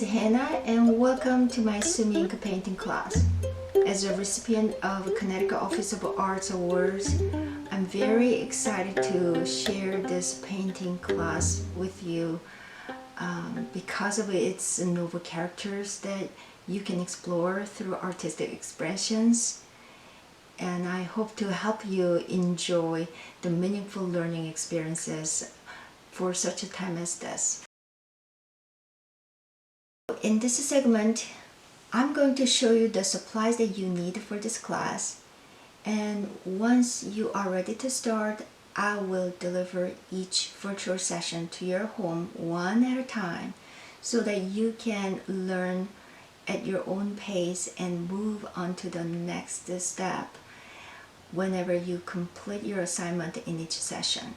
is Hannah and welcome to my Sumi Ink Painting class. As a recipient of Connecticut Office of Arts Awards, I'm very excited to share this painting class with you because of its novel characters that you can explore through artistic expressions. And I hope to help you enjoy the meaningful learning experiences for such a time as this. In this segment, I'm going to show you the supplies that you need for this class, and once you are ready to start, I will deliver each virtual session to your home one at a time so that you can learn at your own pace and move on to the next step whenever you complete your assignment in each session.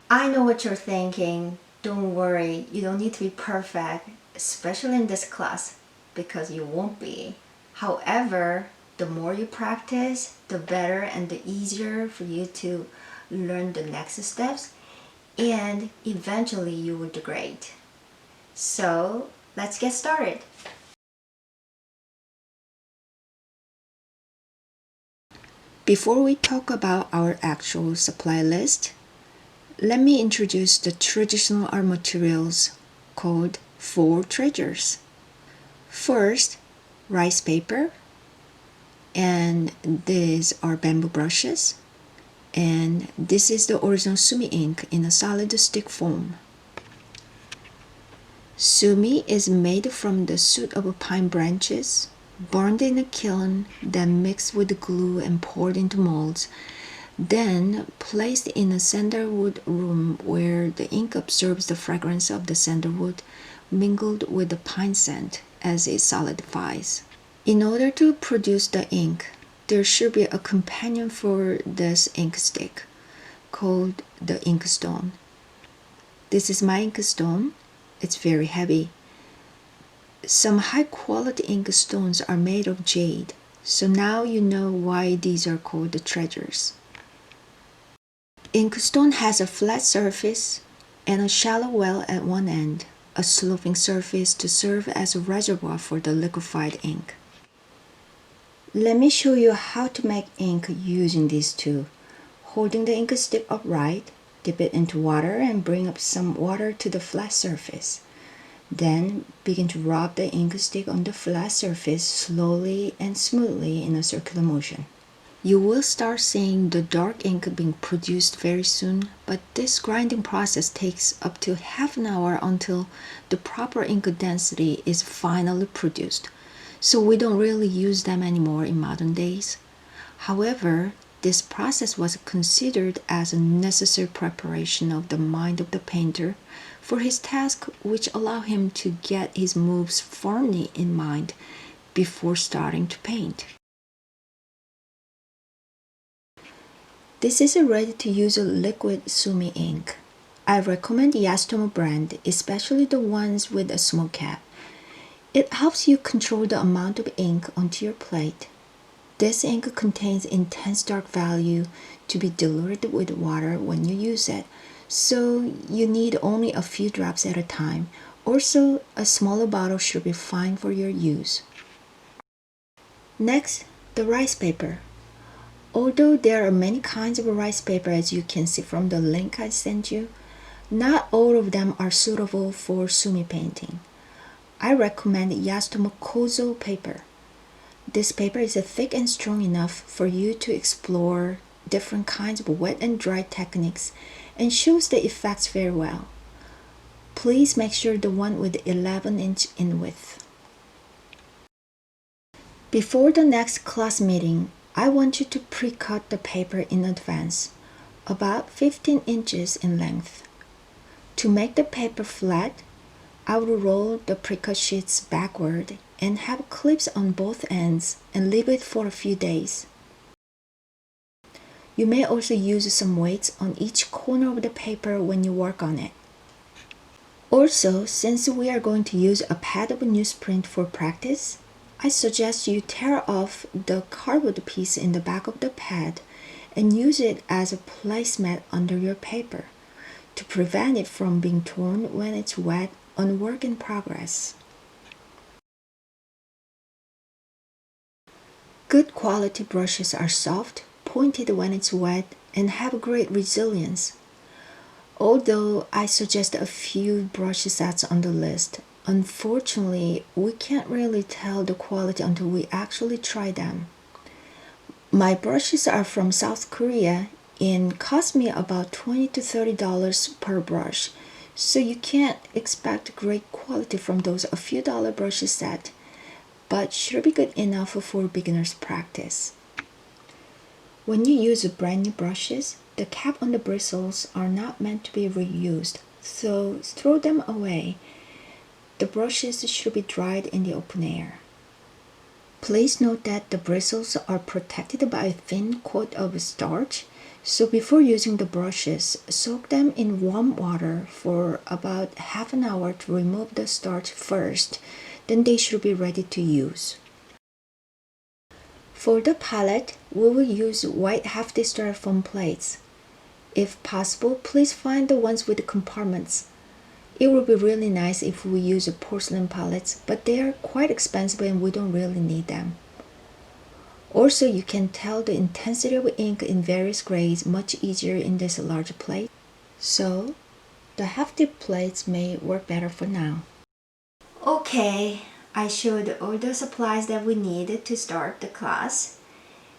I know what you're thinking. Don't worry, you don't need to be perfect, especially in this class, because you won't be. However, the more you practice, the better and the easier for you to learn the next steps, and eventually you will do great. So let's get started. Before we talk about our actual supply list, let me introduce the traditional art materials called 4 treasures. First, rice paper, and these are bamboo brushes, and this is the original Sumi ink in a solid stick form. Sumi is made from the suit of pine branches, burned in a kiln, then mixed with glue and poured into molds, then placed in a sandalwood room where the ink absorbs the fragrance of the sandalwood mingled with the pine scent as it solidifies. In order to produce the ink, there should be a companion for this ink stick called the ink stone. This is my ink stone. It's very heavy. Some high quality ink stones are made of jade, so now you know why these are called the treasures. Inkstone has a flat surface and a shallow well at one end, a sloping surface to serve as a reservoir for the liquefied ink. Let me show you how to make ink using these two. Holding the ink stick upright, dip it into water and bring up some water to the flat surface. Then begin to rub the ink stick on the flat surface slowly and smoothly in a circular motion. You will start seeing the dark ink being produced very soon, but this grinding process takes up to half an hour until the proper ink density is finally produced, so we don't really use them anymore in modern days. However, this process was considered as a necessary preparation of the mind of the painter for his task, which allowed him to get his moves firmly in mind before starting to paint. This is a ready-to-use liquid Sumi ink. I recommend Yastomo brand, especially the ones with a small cap. It helps you control the amount of ink onto your plate. This ink contains intense dark value to be diluted with water when you use it, so you need only a few drops at a time. Also, a smaller bottle should be fine for your use. Next, the rice paper. Although there are many kinds of rice paper, as you can see from the link I sent you, not all of them are suitable for Sumi painting. I recommend Yastomo Kozo paper. This paper is thick and strong enough for you to explore different kinds of wet and dry techniques and shows the effects very well. Please make sure the one with 11 inch in width. Before the next class meeting, I want you to pre-cut the paper in advance, about 15 inches in length. To make the paper flat, I will roll the pre-cut sheets backward and have clips on both ends and leave it for a few days. You may also use some weights on each corner of the paper when you work on it. Also, since we are going to use a pad of newsprint for practice, I suggest you tear off the cardboard piece in the back of the pad and use it as a placemat under your paper to prevent it from being torn when it's wet on work in progress. Good quality brushes are soft, pointed when it's wet, and have great resilience. Although I suggest a few brush sets on the list, unfortunately, we can't really tell the quality until we actually try them. My brushes are from South Korea and cost me about $20 to $30 per brush, so you can't expect great quality from those a few dollar brush set, but should be good enough for beginners practice. When you use brand new brushes, the cap on the bristles are not meant to be reused, so throw them away. The brushes should be dried in the open air. Please note that the bristles are protected by a thin coat of starch, so before using the brushes, soak them in warm water for about half an hour to remove the starch first, then they should be ready to use. For the palette, we will use white hefty styrofoam plates. If possible, please find the ones with the compartments. It would be really nice if we use porcelain palettes, but they are quite expensive and we don't really need them. Also, you can tell the intensity of ink in various grades much easier in this large plate. So, the hefty plates may work better for now. Okay, I showed all the supplies that we needed to start the class.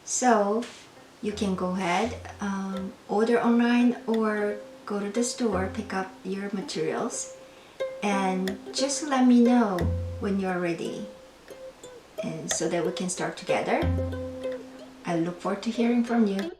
So, you can go ahead, order online or go to the store, pick up your materials, and just let me know when you're ready, and so that we can start together. I look forward to hearing from you.